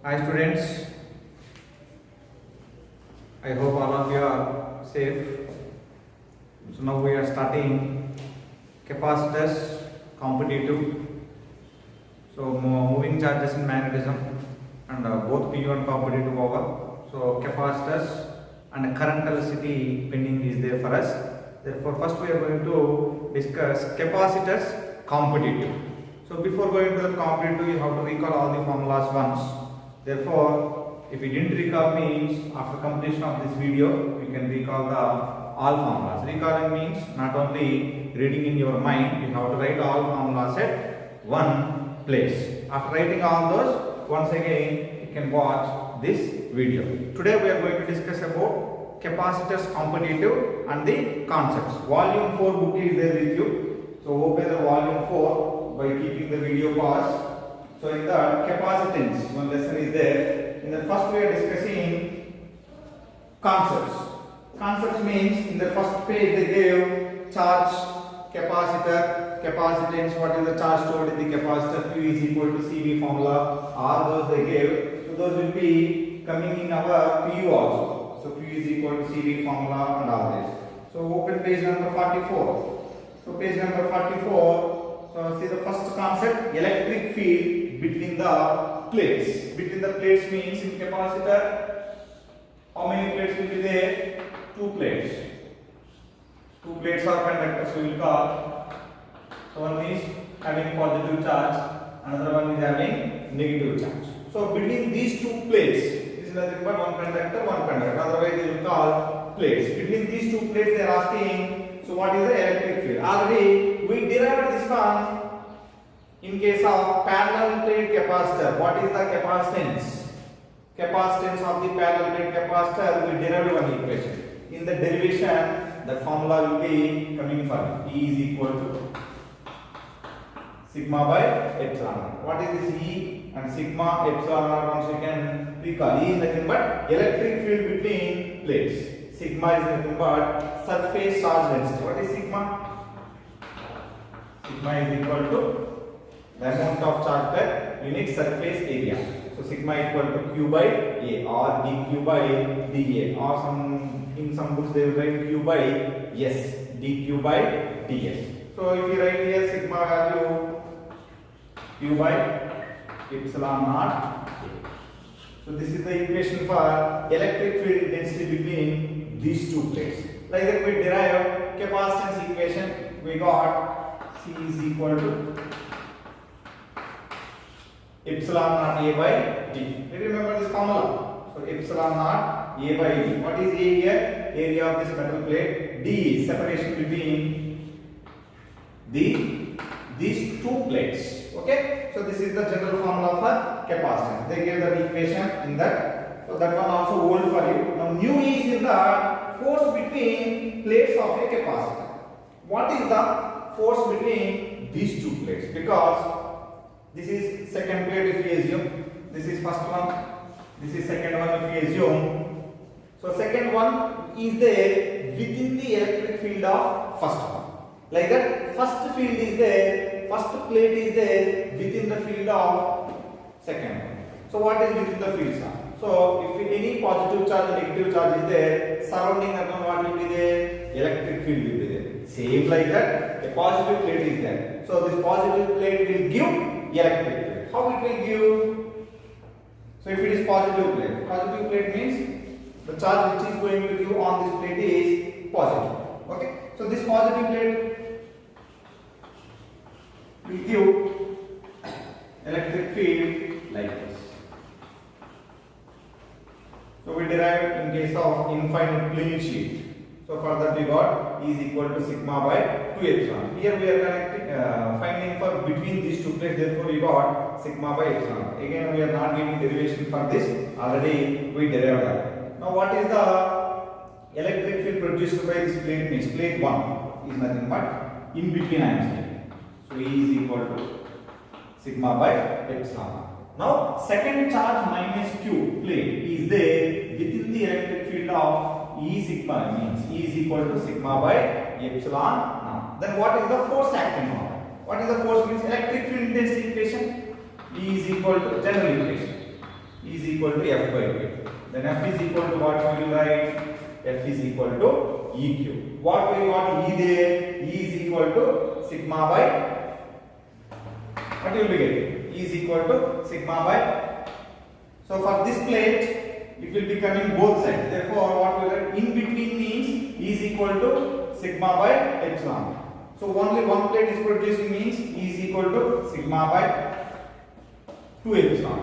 Hi students, I hope all of you are safe. So now we are starting capacitors competitive. So moving charges in magnetism and both PU and competitive power. So capacitors and current velocity pending is there for us. Therefore first we are going to discuss capacitors competitive. So before going to the competitive you have to recall all the formulas once. Therefore, if you didn't recall means after completion of this video, you can recall the all formulas. Recalling means not only reading in your mind, you have to write all formulas at one place. After writing all those, once again you can watch this video. Today we are going to discuss about capacitors competitive and the concepts. Volume 4 book is there with you. So open the volume 4 by keeping the video pause. So in the capacitance, one lesson is there. In the first we are discussing concepts. Concepts means in the first page they gave charge, capacitor, capacitance, what is the charge stored in the capacitor, Q is equal to CV formula, all those they gave. So those will be coming in our PU also. So Q is equal to CV formula and all this. So open page number 44. So page number 44. So see the first concept, electric field between the plates. Between the plates means in capacitor, how many plates will be there? Two plates. Two plates are conductors, we will call. So one is having positive charge, another one is having negative charge. So between these two plates, this is nothing but one conductor, otherwise they will call plates. Between these two plates they are asking, so what is the electric field? Already we derived this one. In case of parallel plate capacitor, what is the capacitance? Capacitance of the parallel plate capacitor, we derived one equation. In the derivation, the formula will be coming from E is equal to sigma by epsilon. What is this E and sigma epsilon? Once you can recall, E is nothing but electric field between plates. Sigma is nothing but surface charge density. What is sigma? Sigma is equal to the amount of charge per unit surface area. So sigma equal to Q by A or dQ by dA, or in some books they will write Q by S, dQ by ds. So if you write here sigma value Q by epsilon naught A. So this is the equation for electric field density between these two plates. Like that we derive capacitance equation. We got C is equal to epsilon naught A by D. Remember this formula. So epsilon naught A by D. What is A here? Area of this metal plate. D is separation between these two plates. Okay. So this is the general formula for capacitance. They gave the equation in that. So that one also old for you. Now nu is in the force between plates of a capacitor. What is the force between these two plates? Because this is second plate if we assume, this is first one, this is second one if we assume. So second one is there within the electric field of first one. Like that, first field is there, first plate is there within the field of second one. So what is within the fields are? So if any positive charge and negative charge is there, surrounding that one what will be there? Electric field will be there. Same like that, a positive plate is there. So this positive plate will give electric plate. How it will give? So if it is positive plate means the charge which is going to give on this plate is positive. Okay. So this positive plate will give electric field like this. So we derive in case of infinite plane sheet. So for that we got E is equal to sigma by 2 epsilon. Here we are connecting, finding for between these two plates. Therefore we got sigma by epsilon. Again we are not giving derivation for this. Already we derived that. Now what is the electric field produced by this plate? Means plate 1 is nothing but in between I am saying. So E is equal to sigma by epsilon. Now second charge minus Q plate is there within the electric field of E sigma, means E is equal to sigma by epsilon naught. Then what is the force acting on? What is the force? Means electric field intensity equation. E is equal to general equation. E equal to F by Q. Then F is equal to what we will write? F is equal to EQ. What we want E there? E is equal to sigma by, what you will be getting? E is equal to sigma by. So for this plate, it will be coming both sides. Therefore, what we write in between means E is equal to sigma by epsilon. So only one plate is producing means E is equal to sigma by 2 epsilon.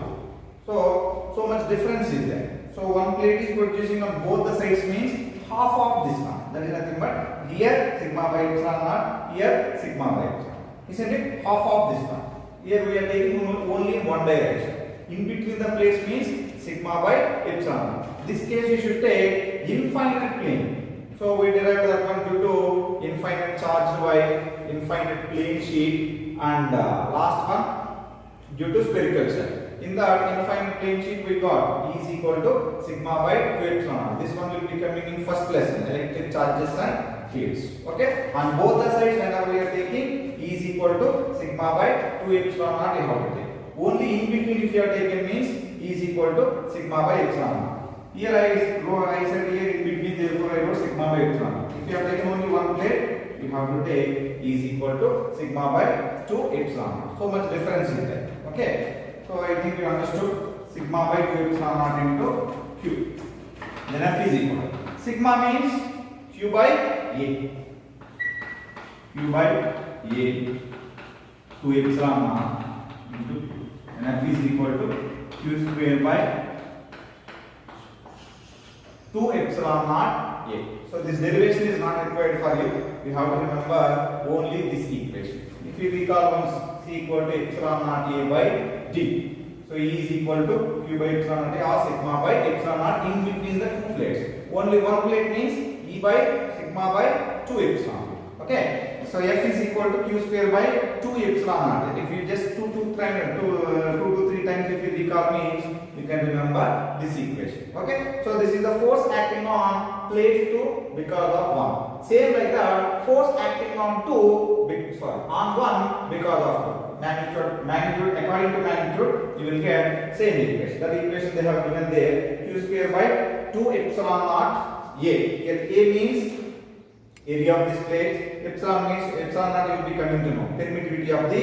So much difference is there. So one plate is producing on both the sides means half of this one. That is nothing but here sigma by epsilon naught, here sigma by epsilon. Isn't it? Half of this one. Here we are taking only in one direction. In between the plates means sigma by epsilon. This case we should take infinite plane. So we derive that one due to infinite charge by infinite plane sheet, and last one due to spherical shell. In the infinite plane sheet we got E is equal to sigma by 2 epsilon. This one will be coming in first lesson, electric charges and fields. Okay, on both the sides whenever we are taking E is equal to sigma by 2 epsilon naught you have to take. Only in between if you are taken means E is equal to sigma by epsilon naught. Here I said here in between, therefore I wrote sigma by epsilon. If you have taken only one plate, you have to take E is equal to sigma by 2 epsilon. So much difference is there. Okay. So I think you understood sigma by 2 epsilon naught into Q. Then F is equal. Sigma means Q by A. Q by A 2 epsilon naught into Q. And F is equal to Q square by 2 epsilon naught A. So this derivation is not required for you. You have to remember only this equation. If you recall once C equal to epsilon naught A by D. So E is equal to Q by epsilon naught A or sigma by epsilon naught in between the two plates. Only one plate means E by sigma by 2 epsilon. Okay. So F is equal to Q square by 2 epsilon naught. If you just 2 to 3 times if you recall means you can remember this equation. Okay. So this is the force acting on plate 2 because of 1. Same like that, force acting on 2 on 1 because of 2. Magnitude according to magnitude you will get same equation. That equation they have given there, Q square by 2 epsilon naught A. Here A means area of this plate, epsilon means epsilon naught you will be coming to know permittivity of the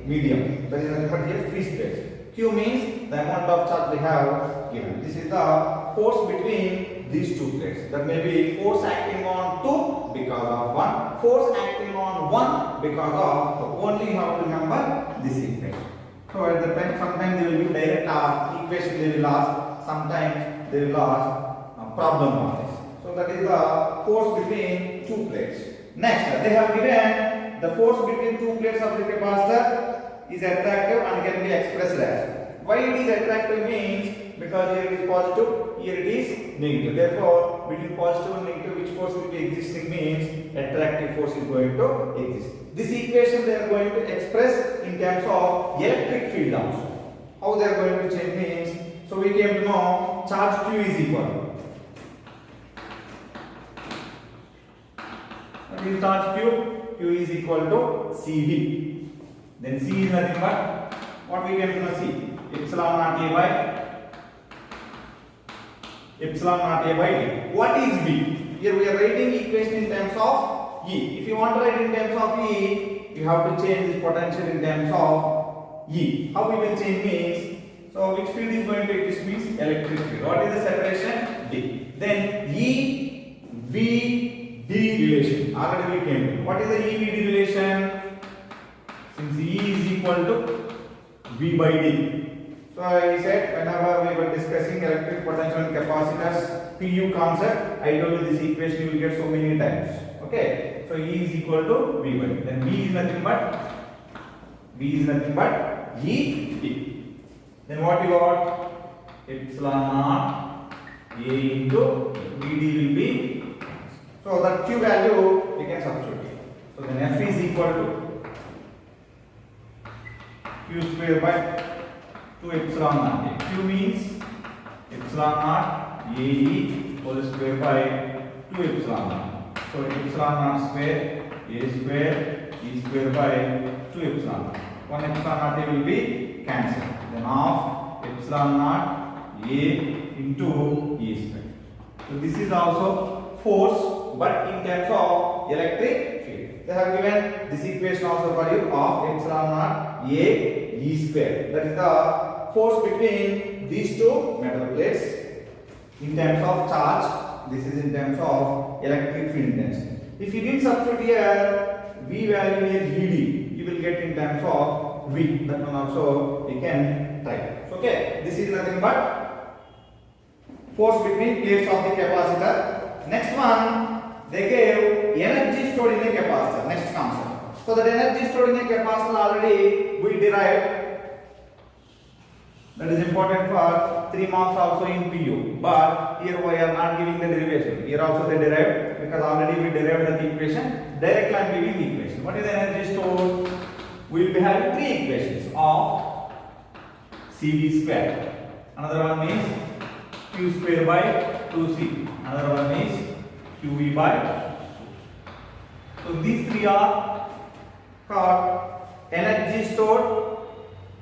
medium. That is nothing but here free space. Q means the amount of charge we have given. This is the force between these two plates. That may be force acting on 2 because of 1, force acting on 1 because of 2. Only you have to remember this equation. So at the time, sometimes they will give direct equation they will ask, sometimes they will ask a problem on this. So that is the force between two plates. Next, they have given the force between two plates of the capacitor is attractive and can be expressed as. Why it is attractive means because here it is positive, here it is negative. Therefore, between positive and negative, which force will be existing means attractive force is going to exist. This equation they are going to express in terms of electric field also. How they are going to change means, so we came to know charge Q is equal. What is charge Q? Q is equal to CV. Then C is nothing but what we came to know C. Epsilon naught A by epsilon naught A by D. What is V? Here we are writing equation in terms of E. If you want to write in terms of E, you have to change this potential in terms of E. How we will change means, so which field is going to exist means electric field. What is the separation? D. Then E, V, D relation. Already we came to. What is the E, V, D relation? Since E is equal to V by D. So I said whenever we were discussing electric potential and capacitors PU concept, I told you this equation you will get so many times. Okay. So E is equal to V by D. Then V is nothing but E D. Then what you got? Epsilon naught A into VD will be. So that Q value we can substitute. So then F is equal to Q square by 2 epsilon naught A. Q means epsilon naught AE whole square by 2 epsilon naught. So epsilon naught square A square E square by 2 epsilon naught. 1 epsilon naught A will be cancelled. Then of epsilon naught A into E square. So this is also force, but in terms of electric field. They have given this equation also for you of epsilon naught A E square. That is the force between these two metal plates in terms of charge. This is in terms of electric field density. If you didn't substitute here V value here ED, you will get in terms of V. That one also you can try. Okay, this is nothing but force between plates of the capacitor. Next one, they gave energy stored in a capacitor. Next concept. So that energy stored in a capacitor already we derived. That is important for 3 marks also in PU. But here we are not giving the derivation. Here also they derived because already we derived the equation. Directly I am giving the equation. What is the energy stored? We will be having 3 equations of CV square. Another one is Q square by 2C. Another one is QV by 2. So these 3 are called energy stored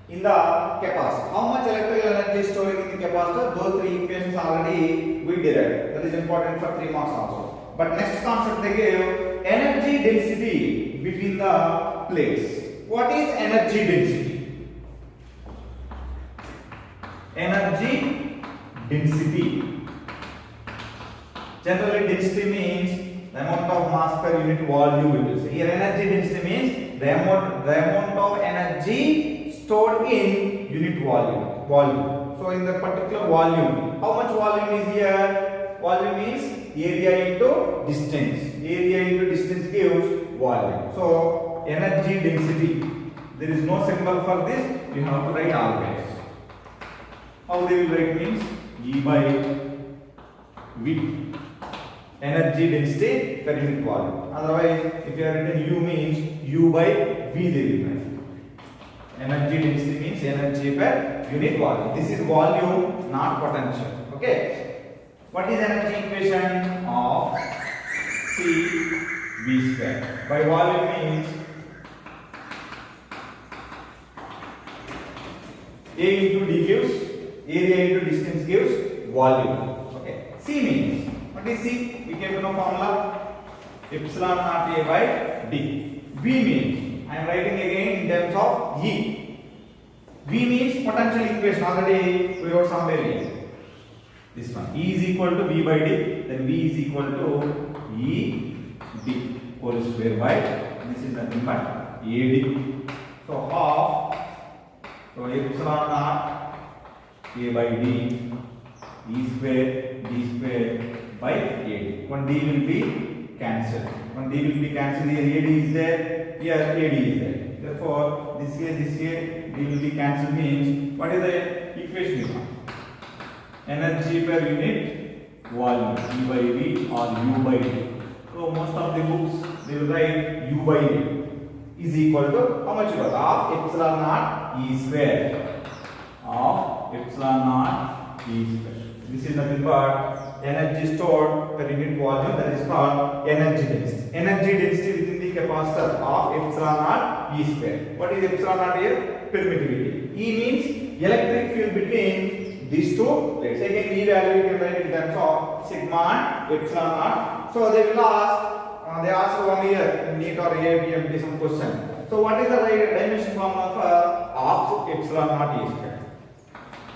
in the capacitor. How much electrical energy is stored in the capacitor? Those 3 equations already we derived. That is important for 3 marks also. But next concept they gave energy density between the plates. What is energy density? Energy density. Generally density means the amount of mass per unit volume we will say. Here energy density means the amount of energy stored in unit volume. So in the particular volume, how much volume is here? Volume is area into distance. Area into distance gives volume. So energy density. There is no symbol for this. You have to write always. How they will write means E by V. Energy density per unit volume. Otherwise, if you have written U means U by V they will write. Energy density means energy per unit volume. This is volume, not potential. Okay. What is energy equation of CV square? By volume means A into D gives area into distance gives volume. Okay. C means what is C? We came to know formula epsilon naught A by D. V means I am writing again in terms of E. V means potential equation. Already we wrote somewhere here. This one. E is equal to V by D. Then V is equal to E D whole square by. This is nothing but AD. So half. So epsilon naught A by D. E square D square by AD. One D will be cancelled. One D will be cancelled. Here AD is there. Here AD is there. Therefore, this here, D will be cancelled means what is the equation you have? Energy per unit volume E by V or U by D. So most of the books they will write U by D is equal to how much you got? Half epsilon naught E square. Half epsilon naught E square. This is nothing but energy stored per unit volume, that is called energy density. Energy density within the capacitor of epsilon naught E square. What is epsilon naught here? Permittivity. E means electric field between these two plates. Again, E value you can write in terms of sigma and epsilon naught. So they will ask, they ask 1 year in NEET or AIBMP some question. So what is the dimension formula for half epsilon naught E square?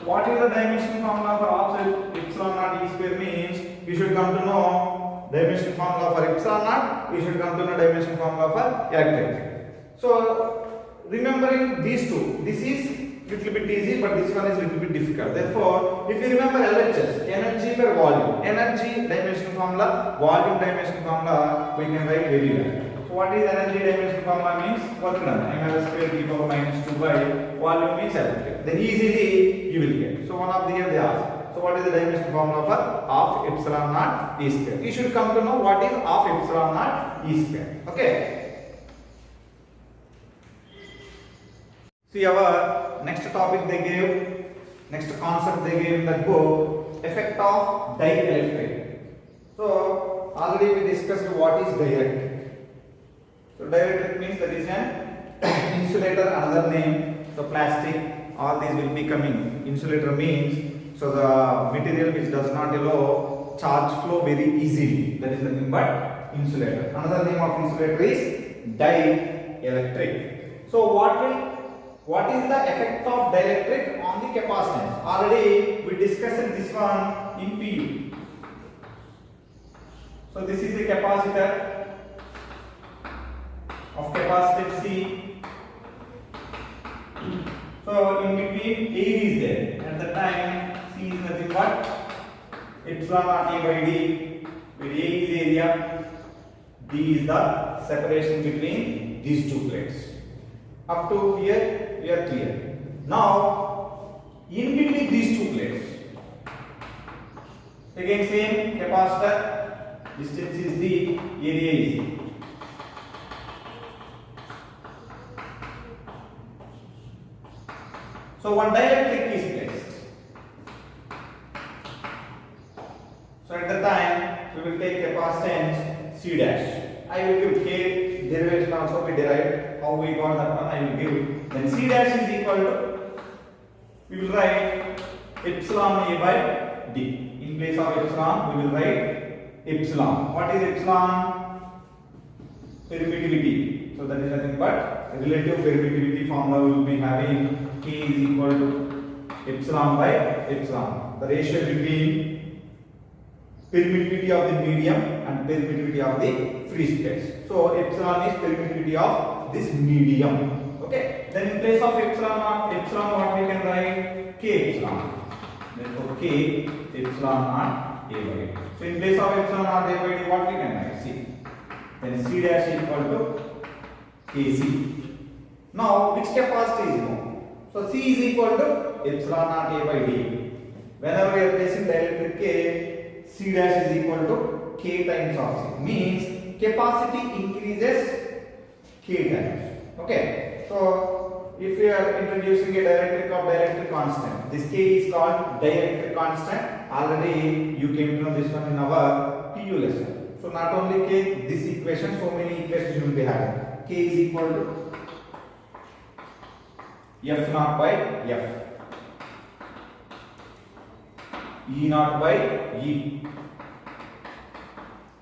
What is the dimension formula for half epsilon naught E square means you should come to know dimension formula for epsilon naught, you should come to know dimension formula for electric field. So remembering these two, this is little bit easy, but this one is little bit difficult. Therefore, if you remember LHS, energy per volume, energy dimension formula, volume dimension formula, we can write very well. So what is energy dimension formula means? Work done. ml square e power minus 2 by volume means electric. Then easily you will get. So one of the here they ask. So what is the dimension formula for half epsilon naught E square? You should come to know what is half epsilon naught E square. Okay. See our next topic they gave, next concept they gave in that book, effect of dielectric. So already we discussed what is dielectric. So dielectric means that is an insulator, another name. So plastic, all these will be coming. Insulator means So the material which does not allow charge flow very easily. That is nothing but insulator. Another name of insulator is dielectric. So what is the effect of dielectric on the capacitance? Already we discussed this one in PU. So this is the capacitor of capacitance C. So in between A is there. At the time C is nothing but epsilon naught A by D, where A is area, D is the separation between these two plates. Up to here we are clear. Now in between these two plates, again same capacitor, distance is D, area is D. So one dielectric is placed. So at the time we will take capacitance C dash. I will give K derivation also be derived. How we got that one I will give. Then C dash is equal to, we will write epsilon A by D. In place of epsilon we will write epsilon. What is epsilon? Permittivity. So that is nothing but relative permittivity formula we will be having. K is equal to epsilon by epsilon. The ratio between permittivity of the medium and permittivity of the free space. So epsilon is permittivity of this medium. Okay. Then in place of epsilon what we can write? K epsilon. Therefore K epsilon naught A by D. So in place of epsilon naught A by D, what we can write? C. Then C dash is equal to Kc. Now which capacity is known? So C is equal to epsilon naught A by D. Whenever we are placing dielectric K, C dash is equal to K times of C. Means capacity increases K times. Okay. So if we are introducing a dielectric of dielectric constant, this K is called dielectric constant. Already you came to know this one in our PU lesson. So not only K, this equation, so many equations you will be having. K is equal to F naught by F, E naught by E,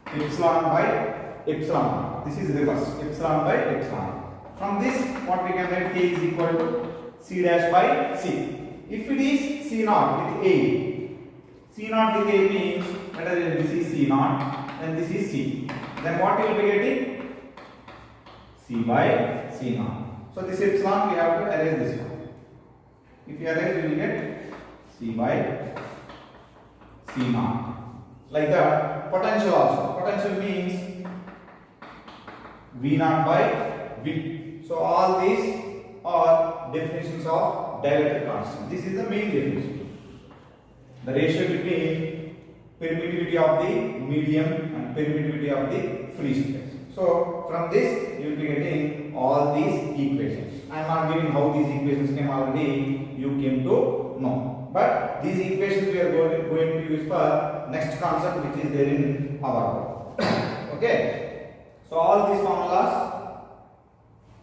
epsilon by epsilon. This is reverse, epsilon by epsilon. From this, what we can write? K is equal to C dash by C. If it is C naught with A, C naught with A means this is C naught and this is C. Then what you will be getting? C by C naught. So this epsilon we have to arrange this one. If you arrange, you will get C by C naught. Like that. Potential also. Potential means V naught by V. So all these are definitions of dielectric constant. This is the main definition. The ratio between permittivity of the medium and permittivity of the free space. So from this you will be getting all these equations. I am not giving how these equations came already, you came to know. But these equations we are going to use for next concept which is there in our book. Okay. So all these formulas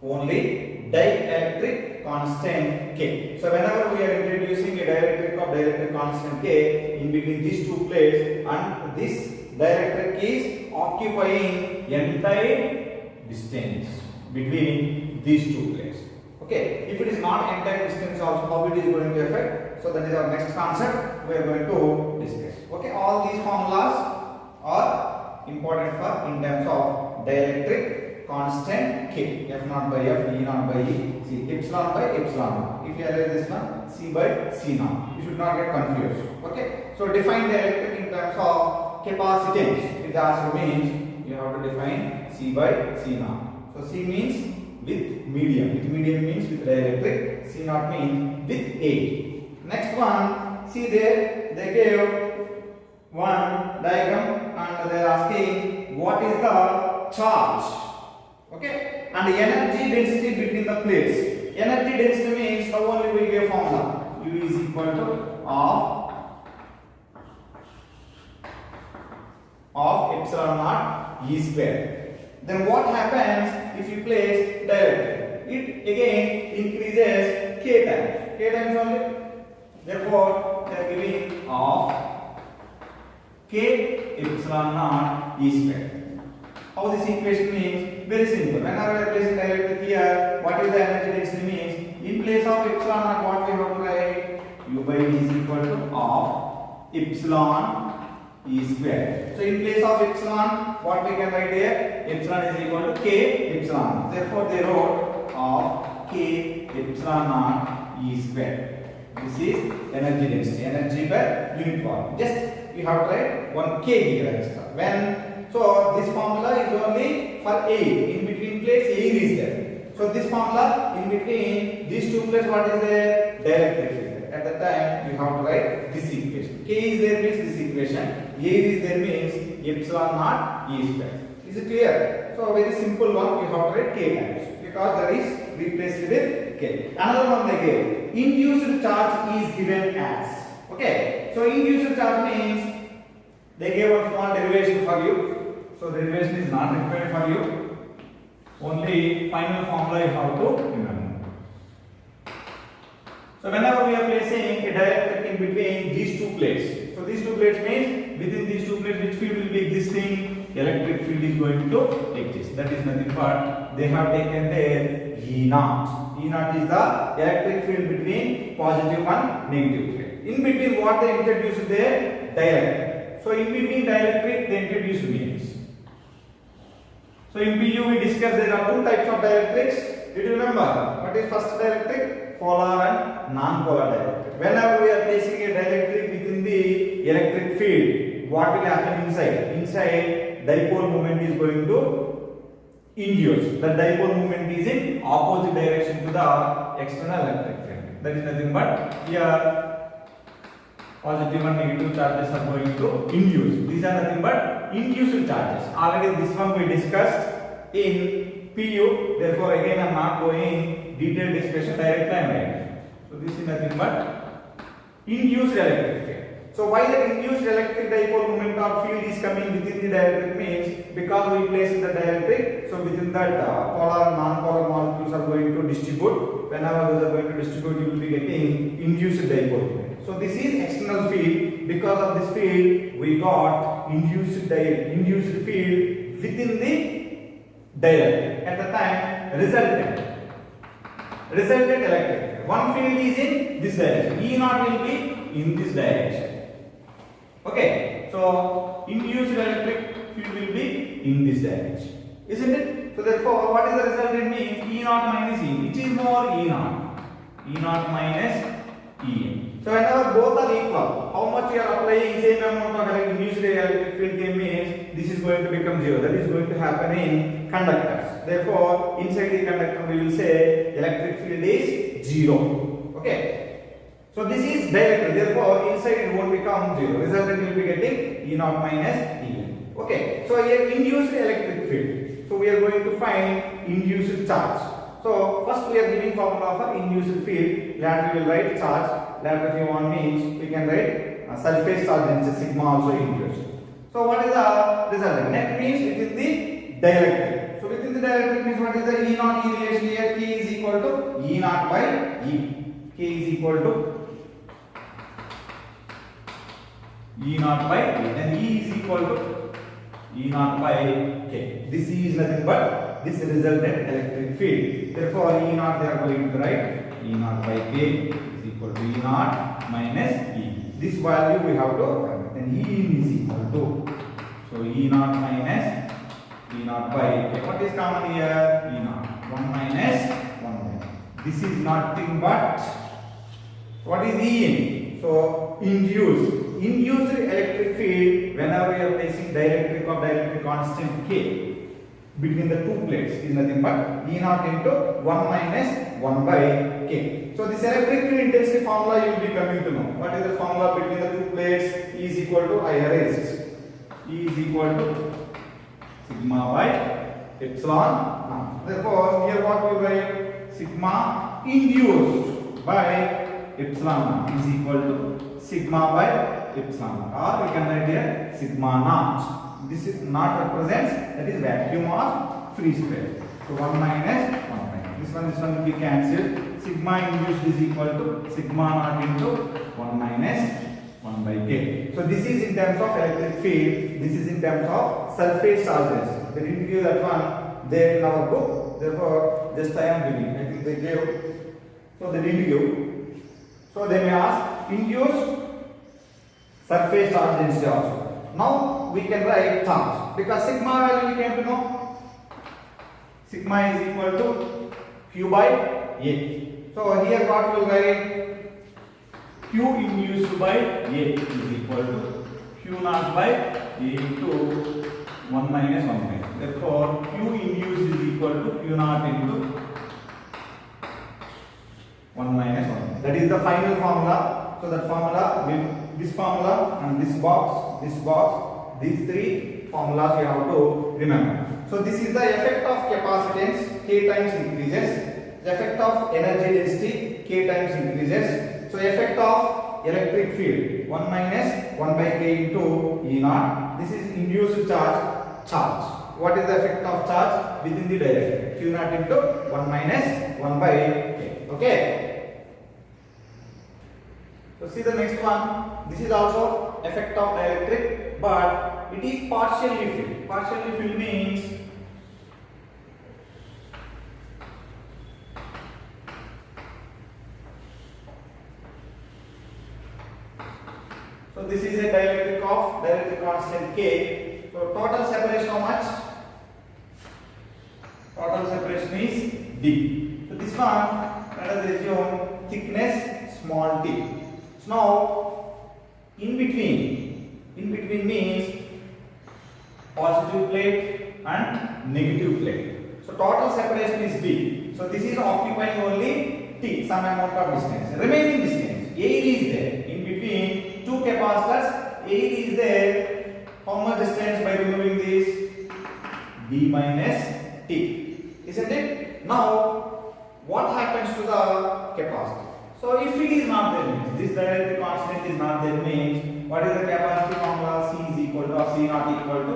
only dielectric constant K. So whenever we are introducing a dielectric of dielectric constant K in between these two plates, and this dielectric is occupying entire distance between these two plates. Okay, if it is not entire distance also, how it is going to affect? So that is our next concept we are going to discuss. Okay, all these formulas are important for in terms of dielectric constant K. F naught by F, E naught by E, C, epsilon by epsilon. If you arrange this one, C by C naught. You should not get confused. Okay, so define dielectric in terms of capacitance. If the answer means you have to define C by C naught. So C means with medium. With medium means with dielectric. C naught means with A. Next one, see there they gave one diagram and they are asking what is the charge. Okay, and the energy density between the plates. Energy density means how only we give formula. U is equal to of epsilon naught E square. Then what happens if you place dielectric? It again increases K times. K times only. Therefore, they are giving K epsilon naught E square. How this equation means? Very simple. Whenever we are placing dielectric here, what is the energy density means? In place of epsilon naught, what we have to write? U by V is equal to half epsilon E square. So in place of epsilon, what we can write here? Epsilon is equal to K epsilon. Therefore, they wrote half K epsilon naught E square. This is energy density, energy per unit volume. Just you have to write 1 K here extra. When so this formula is only for air. In between plates, air is there. So this formula in between these two plates, what is there? Dielectric field. At the time, you have to write this equation. K is there means this equation. Air is there means epsilon naught E square. Is it clear? So a very simple one. You have to write K times because that is replaced with K. Another one they gave. Induced charge is given as. Okay. So induced charge means they gave a small derivation for you. So derivation is not required for you. Only final formula you have to remember. So whenever we are placing a dielectric in between these two plates. So these two plates means within these two plates which field will be existing? Electric field is going to exist. That is nothing but they have taken their E naught. E naught is the electric field between positive and negative plate. In between what they introduced there? Dielectric. So in between dielectric they introduced means. So in PU we discussed there are two types of dielectrics. Did you remember? What is first dielectric? Polar and non-polar dielectric. Whenever we are placing a dielectric within the electric field, what will happen inside? Inside dipole moment is going to induce. The dipole moment is in opposite direction to the external electric field. That is nothing but here positive and negative charges are going to induce. These are nothing but induced charges. Already this one we discussed in PU. Therefore again I am not going detailed discussion, directly I am writing. So this is nothing but induced electric field. So why the induced electric dipole moment or field is coming within the dielectric means because we place the dielectric. So within that polar and non-polar molecules are going to distribute. Whenever those are going to distribute, you will be getting induced dipole moment. So this is external field. Because of this field, we got induced field within the dielectric. At the time, resultant electric. One field is in this direction. E naught will be in this direction. Okay. So induced electric field will be in this direction. Isn't it? So therefore, what is the resultant means? E naught minus E. Which is more? E naught. E naught minus E. So whenever both are equal, how much you are applying same amount of induced electric field means this is going to become 0. That is going to happen in conductors. Therefore, inside the conductor we will say electric field is 0. Okay. So this is dielectric. Therefore, inside it won't become 0. Resultant will be getting E naught minus E. Okay. So here induced electric field. So we are going to find induced charge. So first we are giving formula for induced field. Later we will write charge. Later if you want means we can write surface charge density sigma also induced. So what is the resultant? Net means within the dielectric. So within the dielectric means what is the E naught E relation here? K is equal to E naught by E. K is equal to E naught by K. Then E is equal to E naught by K. This E is nothing but this resultant electric field. Therefore, E naught they are going to write E naught by K is equal to E naught minus E. This value we have to write. Then E is equal to, so E naught minus E naught by K. What is common here? E naught. 1 minus 1 by. This is nothing but, what is E in? So induced electric field whenever we are placing dielectric of dielectric constant K between the two plates is nothing but E naught into 1 minus 1 by K. So this electric field intensity formula you will be coming to know. What is the formula between the two plates? E is equal to, I erased. E is equal to sigma by epsilon naught. Therefore, here what we write? Sigma induced by epsilon naught is equal to sigma by epsilon naught. Or we can write here sigma naught. This is naught represents, that is vacuum or free space. So 1 minus 1 by. This one will be cancelled. Sigma induced is equal to sigma naught into 1 minus 1 by K. So this is in terms of electric field, this is in terms of surface charge density. They didn't give that one there in our book, therefore just I am giving. I think they gave, so they didn't give. So they may ask induced surface charge density also. Now we can write charge because sigma value we came to know. Sigma is equal to Q by A. So here what we will write? Q induced by A is equal to Q naught by A into 1 minus 1 minus. Therefore, Q induced is equal to Q naught into 1 minus 1. That is the final formula. So that formula will, this formula and this box, these three formulas you have to remember. So this is the effect of capacitance, K times increases. The effect of energy density, K times increases. So effect of electric field 1 minus 1 by K into E naught. This is induced charge. What is the effect of charge within the dielectric? Q naught into 1 minus 1 by K. Okay. So see the next one. This is also effect of dielectric, but it is partially filled. Partially filled means so this is a dielectric constant K. So total separation how much? Total separation is D. So this one, let us assume thickness small t. So now in between means positive plate and negative plate. So total separation is D. So this is occupying only T, some amount of distance. Remaining distance, air is there in between two capacitors. Air is there. How much distance by removing this? D minus T. Isn't it? Now, what happens to the capacitor? So if it is not there means, this dielectric constant is not there means, what is the capacity formula? C is equal to, or C naught equal to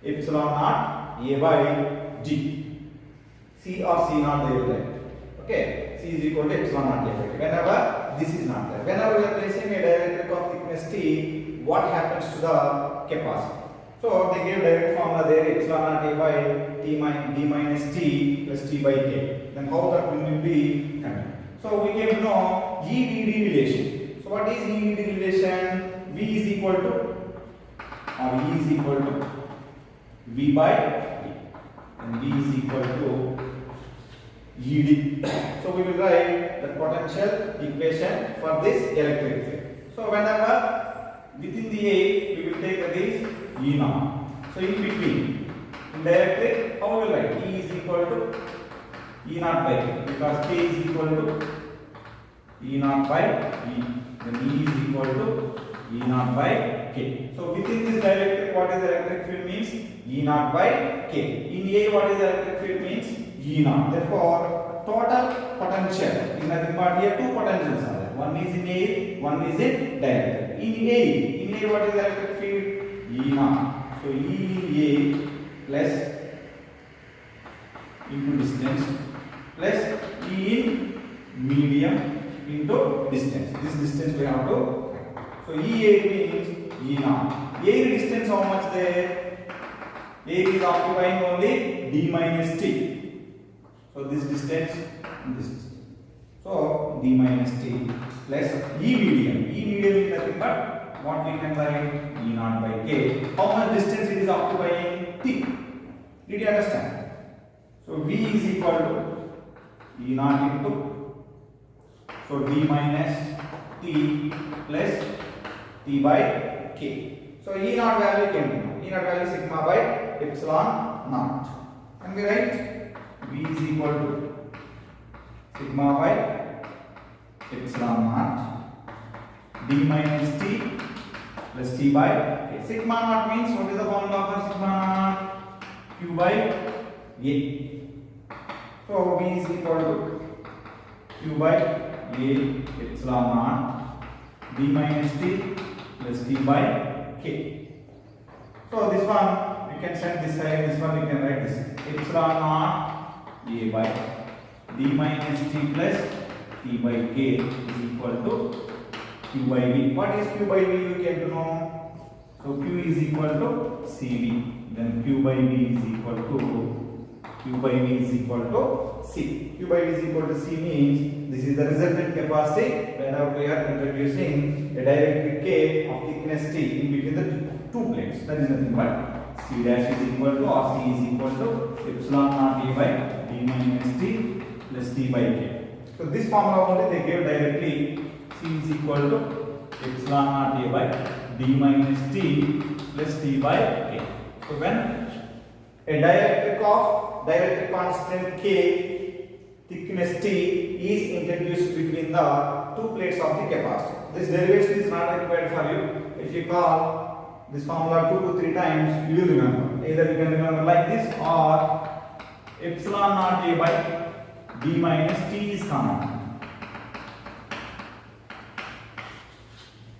epsilon naught A by G. C or C naught they will write. Okay, C is equal to epsilon naught A by G. Whenever this is not there, whenever we are placing a dielectric of thickness T, what happens to the capacitor? So they gave direct formula there, epsilon naught A by T minus D minus T plus T by K. Then how that will be coming? So we came to know EDD relation. So what is EDD relation? V is equal to, or E is equal to V by E, and V is equal to ED. So we will write the potential equation for this electric field. So whenever within the A we will take this E naught. So in between, in dielectric, how we will write? E is equal to E naught by K, because K is equal to E naught by E. Then E is equal to E naught by K. So within this dielectric, what is the electric field means? E naught by K. In A, what is the electric field means? E naught. Therefore, total potential is nothing but here two potentials are there. One is in A, one is in dielectric. In A, what is the electric field? E naught. So E in A plus into distance plus E in medium into distance. This distance we have to. So EA means E naught. Air distance how much there? Air is occupying only D minus T. So this distance and this distance. So D minus T plus E medium. E medium is nothing but what we can write? E naught by K. How much distance it is occupying? T. Did you understand? So V is equal to E naught into, so D minus T plus T by K. So E naught value came to, E naught value sigma by epsilon naught. Can we write? V is equal to sigma by epsilon naught D minus T plus T by K. Sigma naught means what is the formula for sigma naught? Q by A. So V is equal to Q by A epsilon naught D minus T plus T by K. So this one we can send this side, this one we can write this epsilon naught A by D minus T plus T by K is equal to Q by V. What is Q by V? You came to know. So Q is equal to CV. Then Q by V is equal to C. Q by V is equal to C means this is the resultant capacity whenever we are introducing a dielectric K of thickness T in between the two plates. That is nothing but C dash is equal to, or C is equal to epsilon naught A by D minus T plus T by K. So this formula only they gave directly. C is equal to epsilon naught A by D minus T plus T by K. So when a dielectric constant K thickness T is introduced between the two plates of the capacitor, this derivation is not required for you. If you call this formula 2 to 3 times, you will remember. Either you can remember like this, or epsilon naught A by D minus T is common.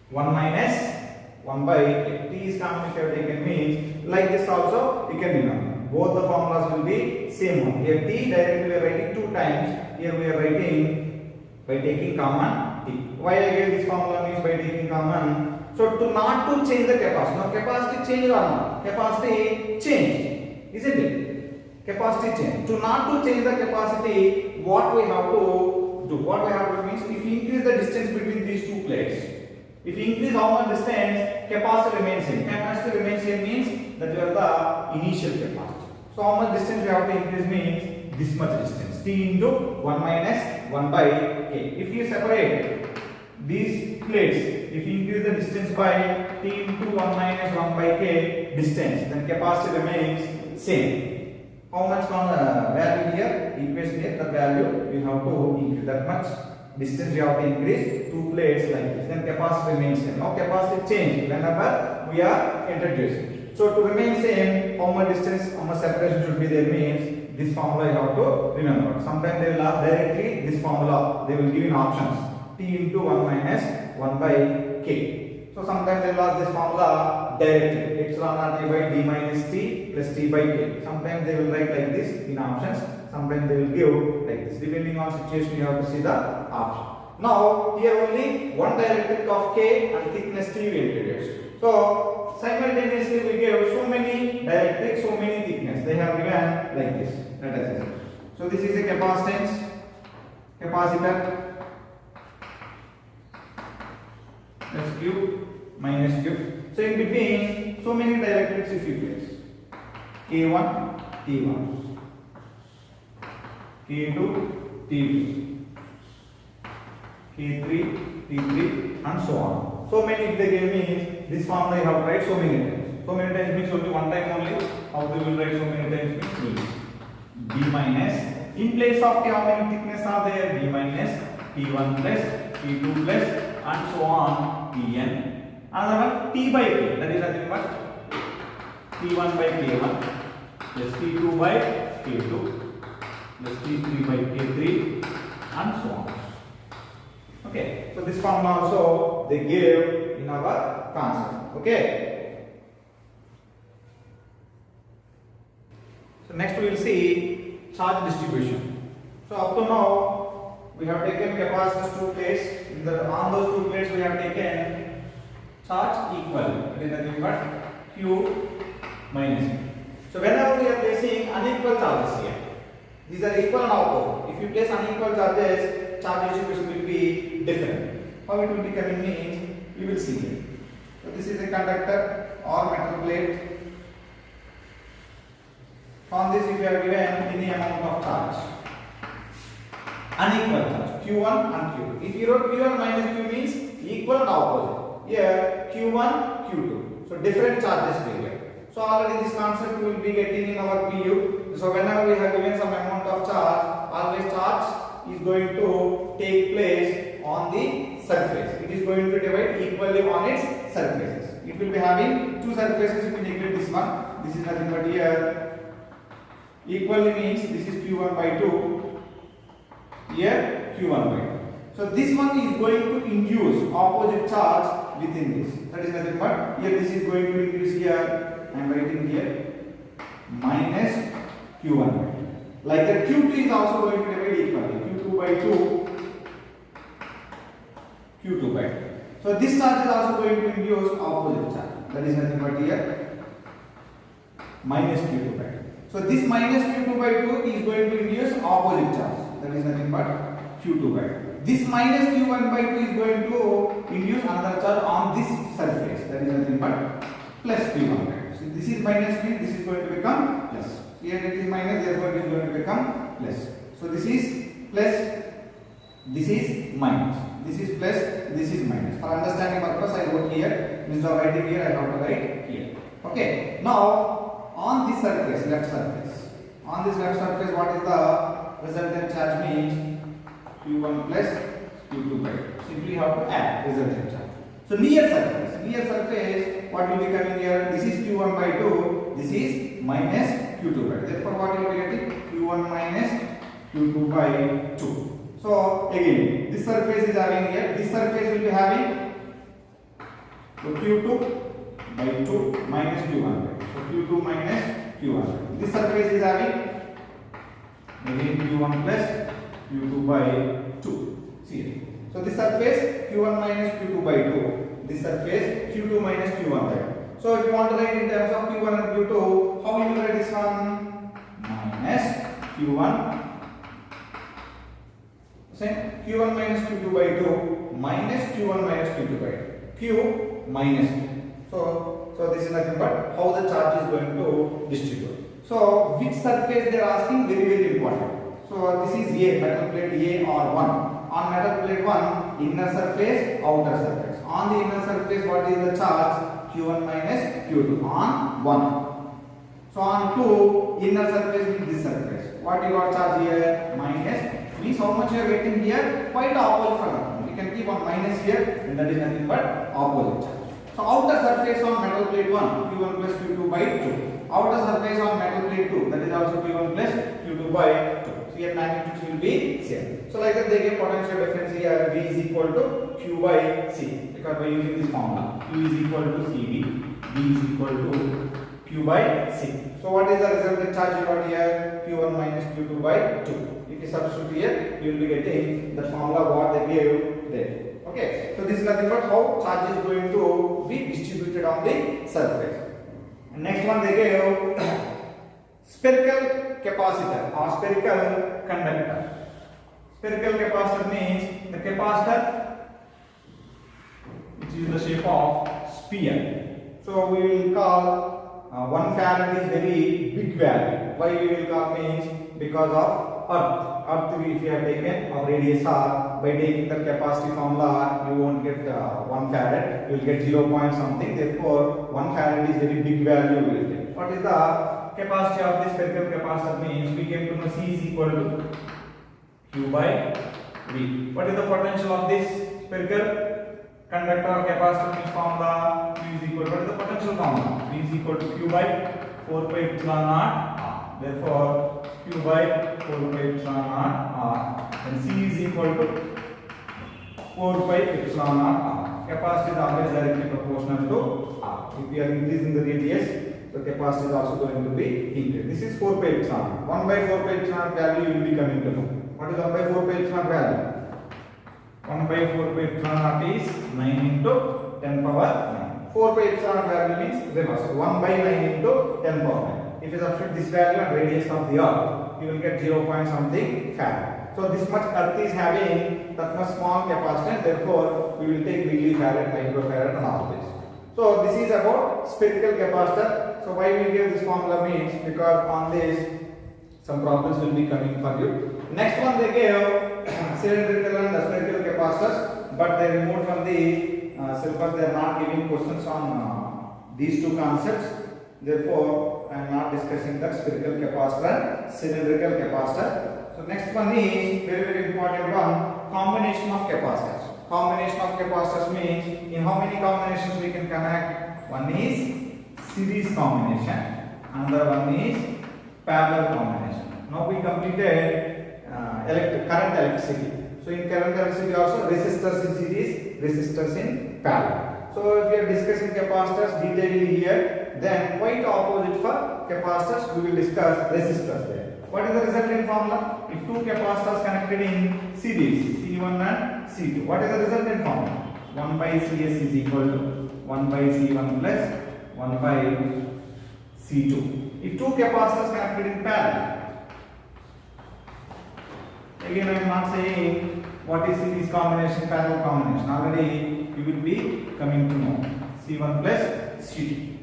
1 minus 1 by T is common. If you have taken means like this also you can remember. Both the formulas will be same one. Here T directly we are writing 2 times. Here we are writing by taking common T. Why I gave this formula means by taking common. So to not to change the capacity. Now capacity changed or not? Capacity changed, isn't it? Capacity changed. To not to change the capacity, what we have to do? What we have to do means if we increase the distance between these two plates. If you increase how much distance, capacity remains same. Capacity remains same means that you are the initial capacity. So how much distance you have to increase means this much distance. T into 1 minus 1 by K. If you separate these plates, if you increase the distance by T into 1 minus 1 by K distance, then capacity remains same. How much value here? Equation here, the value you have to increase that much. Distance you have to increase, two plates like this, then capacity remains same. Now capacity change whenever we are introducing. So to remain same, how much distance, how much separation should be there means this formula you have to remember. Sometimes they will ask directly this formula, they will give in options T into 1 minus 1 by K. So sometimes they will ask this formula directly epsilon naught A by D minus T plus T by K. Sometimes they will write like this in options. Sometimes they will give like this. Depending on situation, you have to see the option. Now, here only one dielectric of K and thickness T we introduced. So, simultaneously we give so many dielectrics, so many thickness. They have given like this. Let us see. So, this is a capacitance, capacitor, plus Q minus Q. So, in between, so many dielectrics if you place. K1, T1. K2, T2, K3, T3 and so on. So many if they give me this formula you have to write so many times. So many times means only one time only. How they will write so many times means D minus. In place of K how many thickness are there? D minus, T1 plus, T2 plus and so on Tn. Another one T by K, that is nothing but T1 by K1 plus T2 by K2 plus T3 by K3 and so on. Okay, so this formula also they gave in our concept. Okay. So next we will see charge distribution. So up to now we have taken capacitors 2 plates. On those 2 plates we have taken charge equal. It is nothing but Q minus Q. So whenever we are placing unequal charges here, these are equal and opposite. If you place unequal charges, charge distribution will be different. How it will be coming means we will see here. So this is a conductor or metal plate. On this if you are given any amount of charge, unequal charge Q1 and Q2. If you wrote Q1 minus Q means equal and opposite. Here Q1, Q2. So different charges will be. So already this concept we will be getting in our PU. So whenever we have given some amount of charge, always charge is going to take place on the surface. It is going to divide equally on its surfaces. It will be having 2 surfaces if you neglect this one. This is nothing but here equally means this is Q1 by 2. Here Q1 by 2. So this one is going to induce opposite charge within this. That is nothing but here this is going to induce here. I am writing here minus Q1 by 2. Like that Q2 is also going to divide equally. Q2 by 2, Q2 by 2. So this charge is also going to induce opposite charge. That is nothing but here minus q2 by 2. So this minus q2 by 2 is going to induce opposite charge. That is nothing but q2 by 2. This minus q1 by 2 is going to induce another charge on this surface. That is nothing but plus q1 by 2. So this is minus q, this is going to become plus. Here it is minus, therefore it is going to become plus. So this is plus, this is minus. This is plus, this is minus. For understanding purpose, I wrote here. Instead of writing here, I have to write here. Okay. Now, on this surface, left surface. On this left surface, what is the resultant charge means? Q1 plus Q2 by 2. Simply have to add resultant charge. So near surface, what will be coming here? This is Q1 by 2. This is minus Q2 by 2. Therefore, what will be getting? Q1 minus Q2 by 2. So again, this surface is having here, this surface will be having Q2 by 2 minus Q1 by 2. So Q2 minus Q1 by 2. This surface is having again Q1 plus Q2 by 2. See. So this surface Q1 minus Q2 by 2. This surface Q2 minus Q1 by 2. So if you want to write in terms of Q1 and Q2, how will you write this one? Minus Q1. Q1 minus Q2 by 2 minus Q1 minus Q2 by 2. Q minus Q. So this is nothing but how the charge is going to distribute. So which surface they are asking, very important. So this is A, metal plate A or 1. On metal plate 1, inner surface, outer surface. On the inner surface, what is the charge? Q1 minus Q2 on 1. So on 2, inner surface is this surface. What you got charge here? Minus. Means how much you are getting here? Quite opposite from that. You can keep on minus here, and that is nothing but opposite charge. So outer surface on metal plate 1, Q1 plus Q2 by 2. Outer surface on metal plate 2, that is also Q1 plus Q2 by 2. So here magnitudes will be same. So like that they give potential difference here, V is equal to Q by C. Because by using this formula, Q is equal to CV, V is equal to Q by C. So what is the resultant charge you got here? Q1 minus Q2 by 2. If you substitute here, you will be getting the formula what they gave there. Okay. So this is nothing but how charge is going to be distributed on the surface. And next one they gave spherical capacitor or spherical conductor. Spherical capacitor means the capacitor which is the shape of sphere. So we will call 1 farad is very big value. Why we will call means because of Earth. Earth if you have taken of radius r, by taking the capacity formula you won't get 1 farad, you will get 0 point something. Therefore 1 farad is very big value we will get. What is the capacity of this spherical capacitor means? We came to know C is equal to Q by V. What is the potential of this spherical conductor or capacitor means formula? Q is equal to, what is the potential formula? V is equal to Q by 4 pi epsilon naught R. Therefore Q by 4 pi epsilon naught R, and C is equal to 4 pi epsilon naught R. Capacity is always directly proportional to R. If we are increasing the radius, the capacity is also going to be increased. This is 4 pi epsilon. 1 by 4 pi epsilon value you will be coming to know. What is 1 by 4 pi epsilon value? 1 by 4 pi epsilon naught is 9 into 10 power 9. 4 pi epsilon value means reverse. 1 by 9 into 10 power 9. If you substitute this value and radius of the earth, you will get 0 point something farad. So this much earth is having that much small capacitance. Therefore, we will take millifarad, microfarad, and all this. So this is about spherical capacitor. So why we give this formula means because on this some problems will be coming for you. Next one they gave cylindrical and spherical capacitors, but they removed from the syllabus. They are not giving questions on these two concepts. Therefore, I am not discussing the spherical capacitor and cylindrical capacitor. So next one is very important one, combination of capacitors. Combination of capacitors means in how many combinations we can connect? One is series combination, another one is parallel combination. Now we completed current electricity. So in current electricity also resistors in series, resistors in parallel. So if we are discussing capacitors detailedly here, then quite opposite for capacitors we will discuss resistors there. What is the resultant formula? If two capacitors connected in series, C1 and C2, what is the resultant formula? 1 by CS is equal to 1 by C1 plus 1 by C2. If two capacitors connected in parallel, again I am not saying what is series combination, parallel combination. Already you will be coming to know C1 plus C2.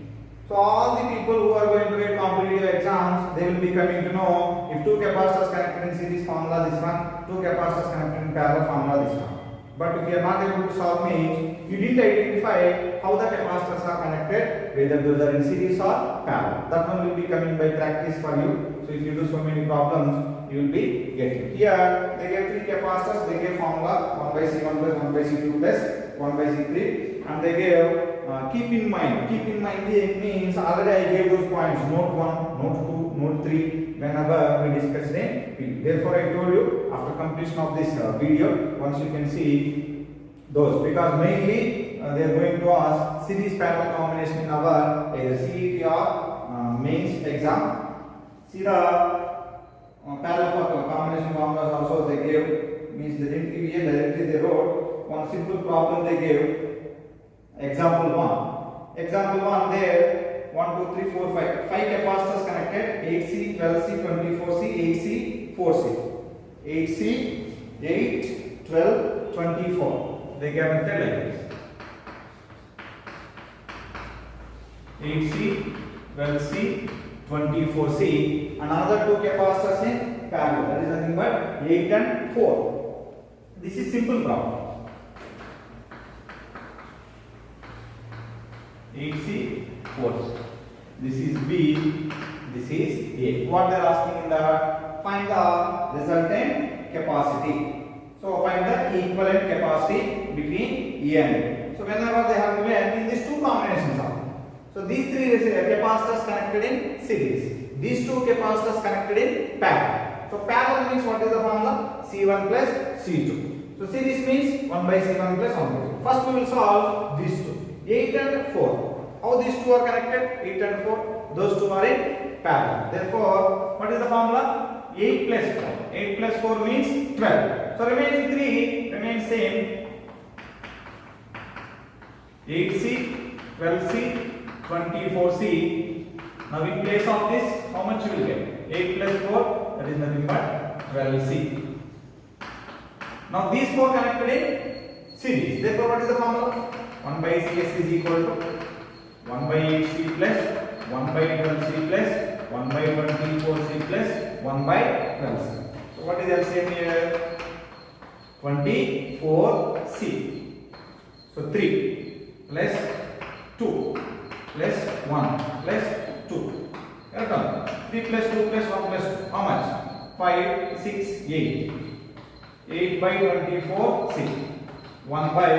So all the people who are going to get competitive exams, they will be coming to know if two capacitors connected in series, formula this one, two capacitors connected in parallel, formula this one. But if you are not able to solve means you didn't identify how the capacitors are connected, whether those are in series or parallel. That one will be coming by practice for you. So if you do so many problems, you will be getting. Here they gave three capacitors, they gave formula 1 by C1 plus 1 by C2 plus 1 by C3, and they gave keep in mind means already I gave those points, note 1, note 2, note 3 whenever we discussed in video. Therefore I told you after completion of this video, once you can see those, because mainly they are going to ask series parallel combination in our either CET or mains exam. See the parallel combination formulas also they gave, means they didn't give here directly, they wrote one simple problem they gave. Example 1. Example 1 there 1, 2, 3, 4, 5. 5 capacitors connected 8C, 12C, 24C, 8C, 4C. 8C, 8, 12, 24. They gave it like this. 8C, 12C, 24C. Another two capacitors in parallel. That is nothing but 8 and 4. This is simple problem. 8C, 4C. This is B, this is A. What they are asking in the find the resultant capacity. So find the equivalent capacity between E and A. So whenever they have given in these two combinations are. So these three capacitors connected in series. These two capacitors connected in parallel. So parallel means what is the formula? C1 plus C2. So series means 1 by C1 plus 1 by C2. First we will solve these two. 8 and 4. How these two are connected? 8 and 4. Those two are in parallel. Therefore, what is the formula? 8 plus 4. 8 plus 4 means 12. So remaining 3 remain same. 8C, 12C, 24C. Now in place of this, how much you will get? 8 plus 4, that is nothing but 12C. Now these four connected in series. Therefore, what is the formula? 1 by CS is equal to 1 by 8C plus 1 by 12C plus 1 by 24C plus 1 by 12C. So what is LCM here? 24C. So 3 plus 2 plus 1 plus 2. Correct? 3 plus 2 plus 1 plus 2. How much? 5, 6, 8. 8 by 24, 6. 1 by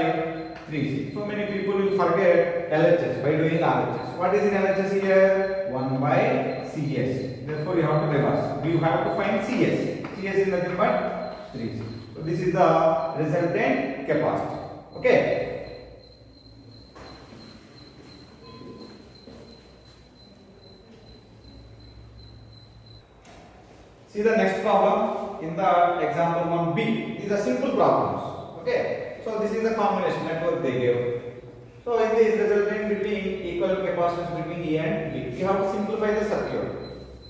3. So many people will forget LHS by doing RHS. What is in LHS here? 1 by CS. Therefore, you have to reverse. You have to find CS. CS is nothing but 3. So this is the resultant capacity. Okay. See the next problem in the example 1B. These are simple problems. Okay. So this is the combination network they gave. So in this resultant between equal capacitance between E and B, we have to simplify the circuit.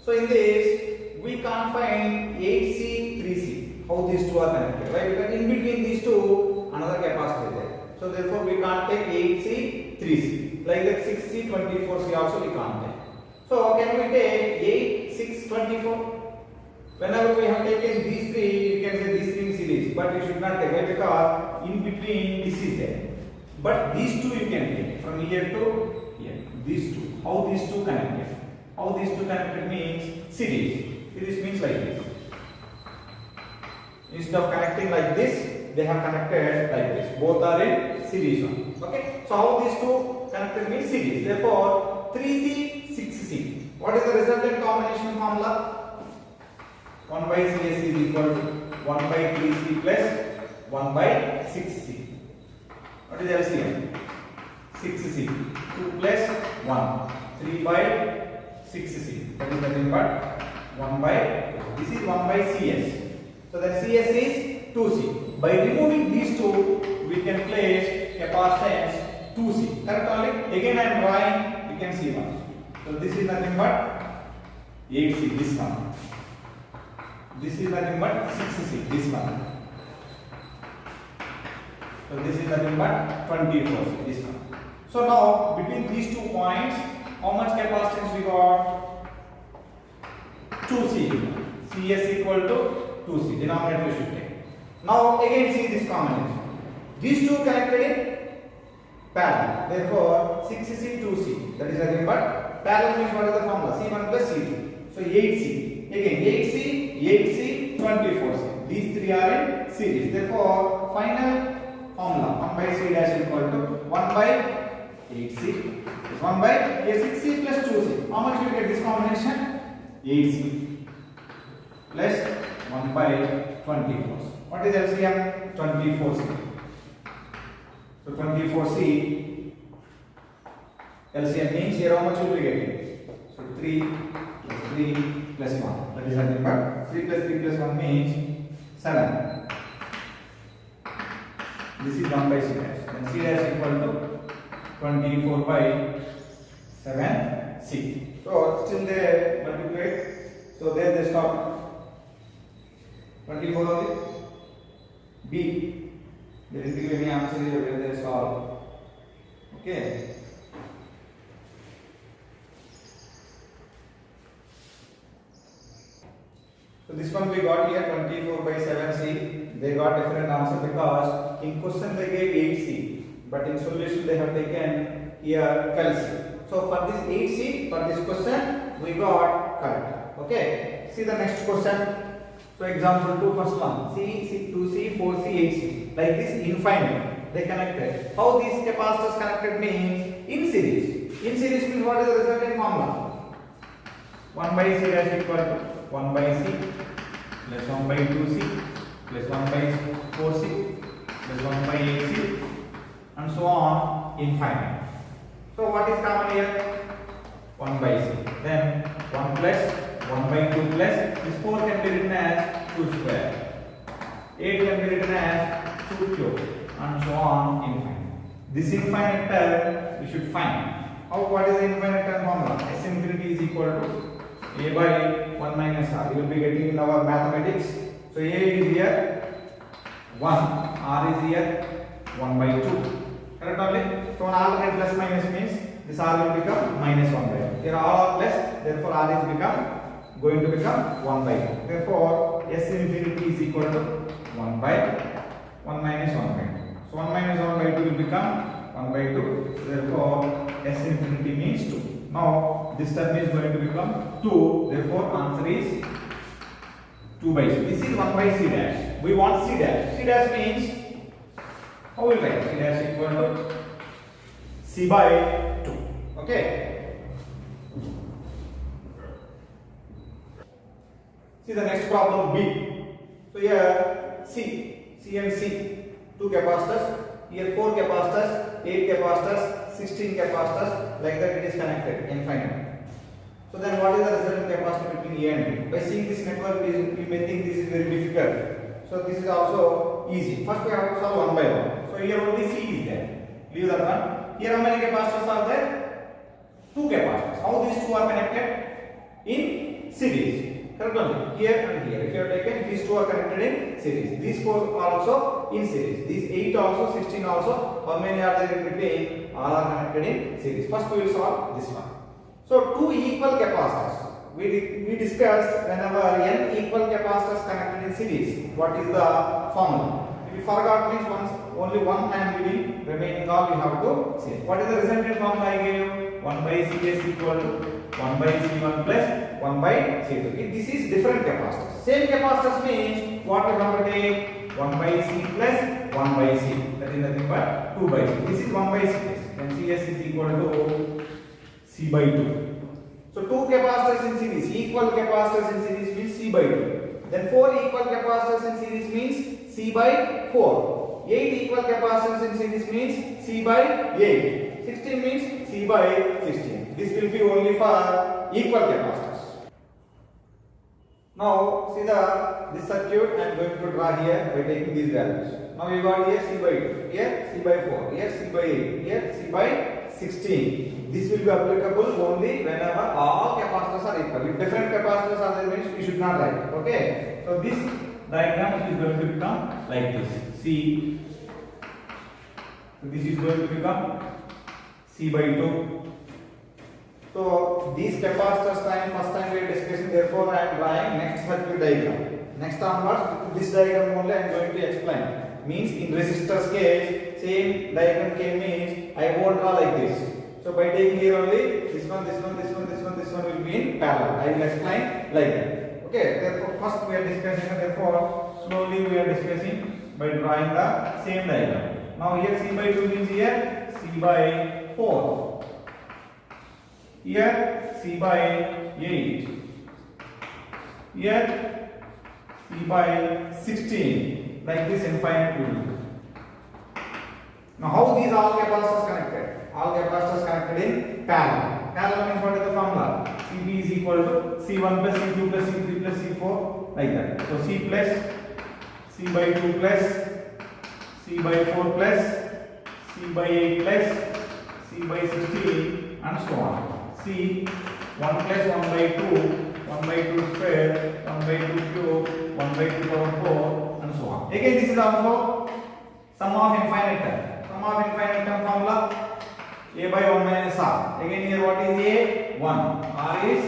So in this we can't find 8C, 3C. How these two are connected, right? Because in between these two another capacitor is there. So therefore we can't take 8C, 3C. Like that 6C, 24C also we can't take. So can we take 8, 6, 24? Whenever we have taken these three, you can say these three in series, but you should not take it because in between this is there. But these two you can take from here to here. These two. How these two connected? How these two connected means series. Series means like this. Instead of connecting like this, they have connected like this. Both are in series one. Okay. So how these two connected means series. Therefore, 3C, 6C. What is the resultant combination formula? 1 by CS is equal to 1 by 3C plus 1 by 6C. What is LCM? 6C. 2 plus 1. 3 by 6C. That is nothing but 1 by. This is 1 by CS. So that CS is 2C. By removing these two, we can place capacitance 2C. Correct only? Again I am drawing, you can see one. So this is nothing but 8C, this one. This is nothing but 6C, this one. So this is nothing but 24C, this one. So now between these 2 points, how much capacitance we got? 2C. CS equal to 2C. Denominator we should take. Now again see this combination. These 2 connected in parallel. Therefore 6C 2C. That is nothing but parallel means what is the formula? C1 plus C2. So 8C. Again 8C, 24C. These 3 are in series. Therefore final formula 1 by C dash equal to 1 by 8C is 1 by 6C plus 2C. How much you get this combination? 8C plus 1 by 24C. What is LCM? 24C. So 24C LCM means here how much you will be getting? So 3 plus 3 plus 1. That is nothing but 3 plus 3 plus 1 means 7. This is 1 by C dash. Then C dash equal to 24 by 7C. So still they multiply. So there they stop. 24 only. B. There didn't give any answer here where they solve. Okay. So this one we got here 24 by 7C. They got different answer because in question they gave 8C, but in solution they have taken here 12C. So for this 8C, for this question we got correct. Okay. See the next question. So example 2, first one. C, 2C, 4C, 8C. Like this infinite. They connected. How these capacitors connected means in series. In series means what is the resultant formula? 1 by C dash equal to 1 by C plus 1 by 2C plus 1 by 4C plus 1 by 8C and so on infinite. So what is common here? 1 by C. Then 1 plus 1 by 2 plus this 4 can be written as 2 square. 8 can be written as 2 cube and so on infinite. This infinite term we should find. How what is the infinite term formula? S infinity is equal to A by 1 minus R. You will be getting in our mathematics. So A is here 1, R is here 1 by 2. Correct only? So on alternate plus minus means this R will become minus 1 by 2. Here all are plus, therefore R is going to become 1 by 2. Therefore S infinity is equal to 1 by 1 minus 1 by 2. So 1 minus 1 by 2 will become 1 by 2. Therefore S infinity means 2. Now this term is going to become 2. Therefore answer is 2 by C. This is 1 by C dash. We want C dash. C dash means how will write? C dash equal to C by 2. Okay. See the next problem B. So here C and C, 2 capacitors. Here 4 capacitors, 8 capacitors, 16 capacitors. Like that it is connected infinite. So then what is the resultant capacity between A and B? By seeing this network, you may think this is very difficult. So this is also easy. First we have to solve 1 by 1. So here only C is there. Leave that one. Here how many capacitors are there? 2 capacitors. How these 2 are connected? In series. Correct only. Here and here. If you have taken, these 2 are connected in series. These 4 are also in series. These 8 also, 16 also. How many are there in between? All are connected in series. First we will solve this one. So 2 equal capacitors. We discussed whenever n equal capacitors connected in series, what is the formula? If you forgot means only one I am giving, remaining all you have to say. What is the resultant formula I gave? 1 by CS equal to 1 by C1 plus 1 by C2. This is different capacitors. Same capacitors means what we have to take? 1 by C plus 1 by C. That is nothing but 2 by C. This is 1 by CS. Then CS is equal to C by 2. So 2 capacitors in series, equal capacitors in series means C by 2. Then 4 equal capacitors in series means C by 4. 8 equal capacitors in series means C by 8. 16 means C by 16. This will be only for equal capacitors. Now see this circuit I am going to draw here by taking these values. Now you got here C by 2, here C by 4, here C by 8, here C by 16. This will be applicable only whenever all capacitors are equal. If different capacitors are there means we should not write. Okay. So this diagram is going to become like this. C. So this is going to become C by 2. So these capacitors first time we are discussing, therefore I am drawing next circuit diagram. Next onwards, this diagram only I am going to explain. Means in resistors case, same diagram came means I won't draw like this. So by taking here only, this one will be in parallel. I will explain like that. Okay, therefore first we are discussing, therefore slowly we are discussing by drawing the same diagram. Now here C by 2 means here C by 4. Here C by 8. Here C by 16. Like this infinite will be. Now how these all capacitors connected? All capacitors connected in parallel. Parallel means what is the formula? Cp is equal to C1 plus C2 plus C3 plus C4 like that. So C plus C by 2 plus C by 4 plus C by 8 plus C by 16 and so on. C 1 plus 1 by 2, 1 by 2 square, 1 by 2 cube, 1 by 2 power 4 and so on. Again this is also sum of infinite term. Sum of infinite term formula A by 1 minus R. Again here what is A? 1. R is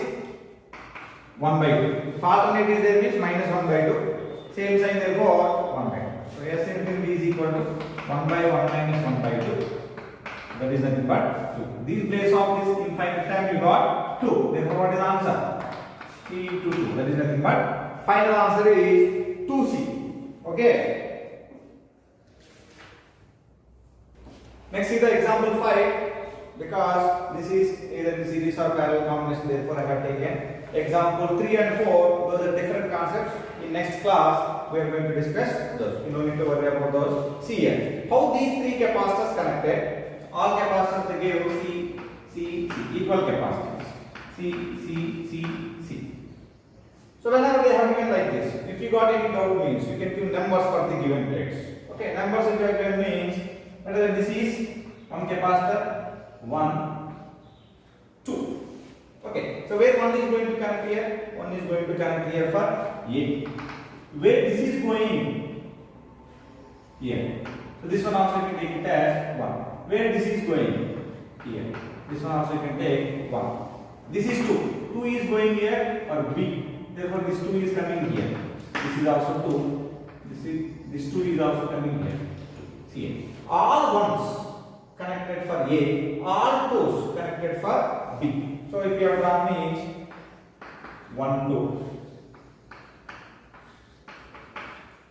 1 by 2. If alternate is there means minus 1 by 2. Same sign therefore 1 by 2. So S into B is equal to 1 by 1 minus 1 by 2. That is nothing but 2. This place of this infinite term you got 2. Therefore what is the answer? C into 2. That is nothing but final answer is 2C. Okay. Next is the example 5. Because this is either in series or parallel combination, therefore I have taken example 3 and 4. Those are different concepts. In next class we are going to discuss those. You don't need to worry about those. See here how these three capacitors connected. All capacitors they gave C equal capacitors. C. So whenever they have given like this, if you got any doubt means you can give numbers for the given plates. Okay, numbers if you are given means whether this is one capacitor. 1, 2. Okay, so where one is going to connect here? One is going to connect here for A. Where this is going here. So this one also you can take it as 1. Where this is going here. This one also you can take 1. This is 2. 2 is going here or B. Therefore this 2 is coming here. This is also 2. This 2 is also coming here. See, all ones connected for A, all twos connected for B. So if you have drawn means 1, 2,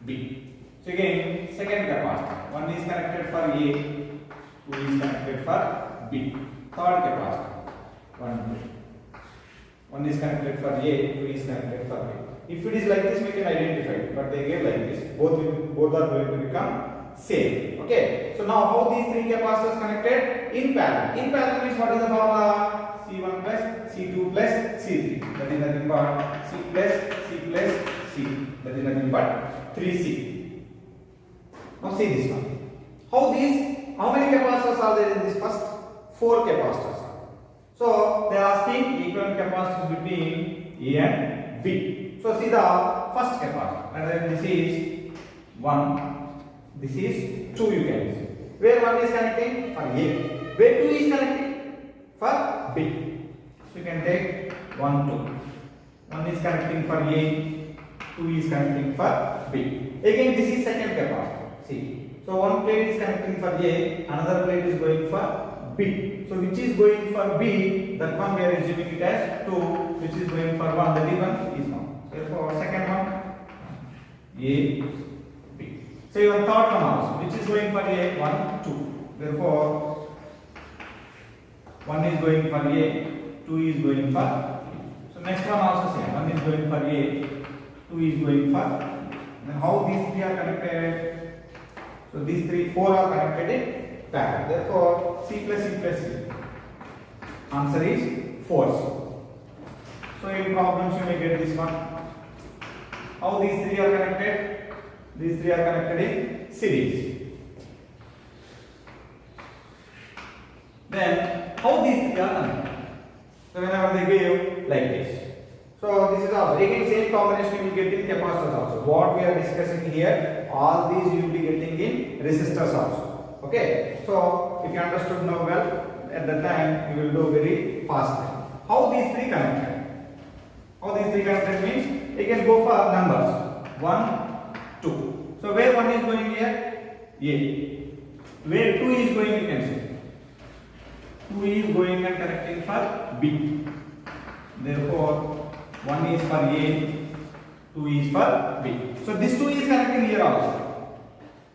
B. So again, second capacitor. One is connected for A, 2 is connected for B. Third capacitor. 1, 2. One is connected for A, 2 is connected for B. If it is like this, we can identify it. But they gave like this. Both are going to become same. Okay. So now how these three capacitors connected? In parallel. In parallel means what is the formula? C1 plus C2 plus C3. That is nothing but C plus C plus C. That is nothing but 3C. Now see this one. How many capacitors are there in this first? 4 capacitors. So they are asking equivalent capacitors between A and B. So see the first capacitor. And then this is 1. This is 2 you can see. Where 1 is connecting? For A. Where 2 is connecting? For B. So you can take 1, 2. 1 is connecting for A, 2 is connecting for B. Again this is second capacitor. See. So one plate is connecting for A, another plate is going for B. So which is going for B? That one we are assuming it as 2. Which is going for 1? That is 1 is 1. Therefore second one A. So your third one also, which is going for A, 1, 2. Therefore, 1 is going for A, 2 is going for B. So next one also same. 1 is going for A, 2 is going for. Then how these three are connected? So these 4 are connected in parallel. Therefore, C plus C plus C. Answer is 4C. So in problems you may get this one. How these three are connected? These three are connected in series. Then how these three are connected? So whenever they give like this. So this is also again same combination you will get in capacitors also. What we are discussing here, all these you will be getting in resistors also. Okay. So if you understood now well, at that time you will do very fast. How these three connected? How these three connected means you can go for numbers 1, 2. So where 1 is going here? A. Where 2 is going, you can see. 2 is going and connecting for B. Therefore, 1 is for A, 2 is for B. So this 2 is connecting here also.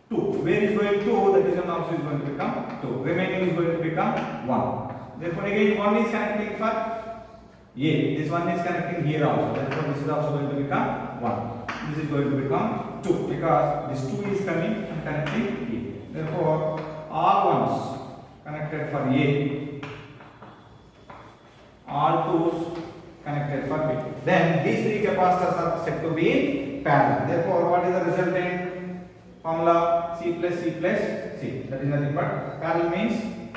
2. Where is going 2? That is also is going to become 2. Remaining is going to become 1. Therefore, again 1 is connecting for A. This 1 is connecting here also. Therefore, this is also going to become 1. This is going to become 2 because this 2 is coming and connecting A. Therefore, all ones connected for A, all twos connected for B. Then these three capacitors are said to be in parallel. Therefore, what is the resultant formula? C plus C plus C. That is nothing but parallel means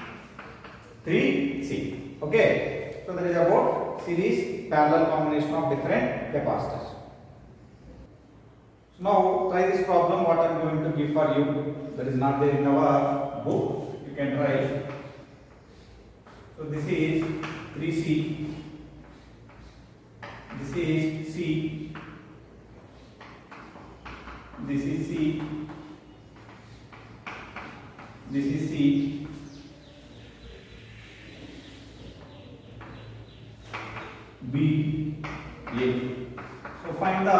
3C. Okay. So that is about series parallel combination of different capacitors. So now try this problem. What I am going to give for you, that is not there in our book. You can try. So this is 3C. This is C. This is C. This is C. B, A. So find the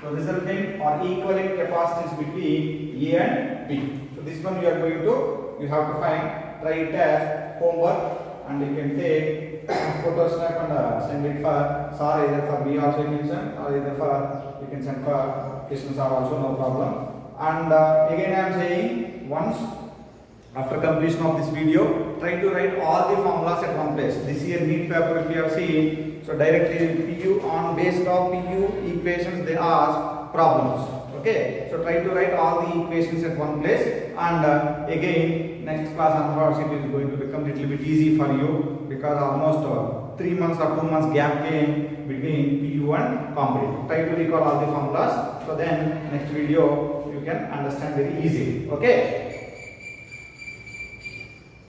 resultant or equivalent capacitance between A and B. So this one you are going to, you have to find, try it as homework, and you can take photo snap and send it for sir, either for me also you can send, or either for you can send for Krishna sir also, no problem. And again I am saying, once after completion of this video, try to write all the formulas at one place. This year NEET paper if you have seen, so directly PU on based of PU equations they ask problems. Okay, so try to write all the equations at one place, and again next class onwards it is going to become little bit easy for you because almost 3 months or 2 months gap came between PU and competitive. Try to recall all the formulas, so then next video you can understand very easily. Okay.